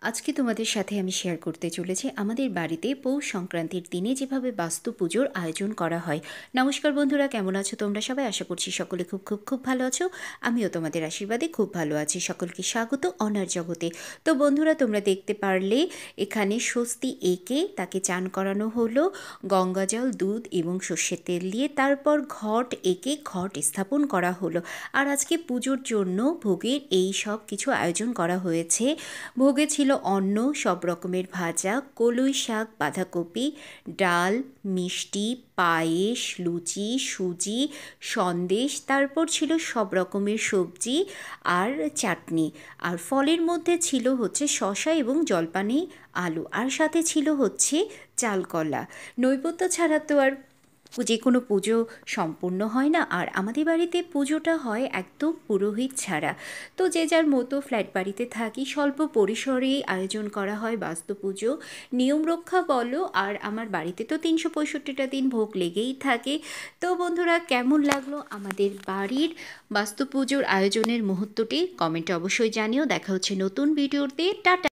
আজকে তোমাদের সাথে আমি শেয়ার করতে চলেছি আমাদের বাড়িতে পৌষ সংক্রান্তির দিনে যেভাবে বাস্তু পুজোর আয়োজন করা হয়। নমস্কার বন্ধুরা, কেমন আছো তোমরা সবাই? আশা করছি সকলে খুব খুব খুব ভালো আছো। আমিও তোমাদের আশীর্বাদে খুব ভালো আছি। সকলকে স্বাগত অনার জগতে। তো বন্ধুরা, তোমরা দেখতে পারলে এখানে স্বস্তি এঁকে তাকে চান করানো হলো গঙ্গা জল, দুধ এবং সর্ষের তেল দিয়ে। তারপর ঘট এঁকে ঘট স্থাপন করা হলো। আর আজকে পুজোর জন্য ভোগের এই সব কিছু আয়োজন করা হয়েছে। ভোগে ছিল অন্ন, সব রকমের ভাজা, কলই শাক, বাঁধাকপি, ডাল, মিষ্টি, পায়েস, লুচি, সুজি, সন্দেশ, তারপর ছিল সব রকমের সবজি আর চাটনি। আর ফলের মধ্যে ছিল হচ্ছে শসা এবং জলপানি আলু, আর সাথে ছিল হচ্ছে চালকলা। নৈবেদ্য ছাড়া তো আর যে কোনো পুজো সম্পূর্ণ হয় না। আর আমাদের বাড়িতে পুজোটা হয় একদম পুরোহিত ছাড়া। তো যে যার মতো ফ্ল্যাট বাড়িতে থাকি, স্বল্প পরিসরেই আয়োজন করা হয় বাস্তু পুজো। নিয়ম রক্ষা বলো, আর আমার বাড়িতে তো ৩৬৫টা দিন ভোগ লেগেই থাকে। তো বন্ধুরা, কেমন লাগলো আমাদের বাড়ির বাস্তু পুজোর আয়োজনের মুহূর্তটি কমেন্টে অবশ্যই জানিও। দেখা হচ্ছে নতুন ভিডিওতে। টাটা।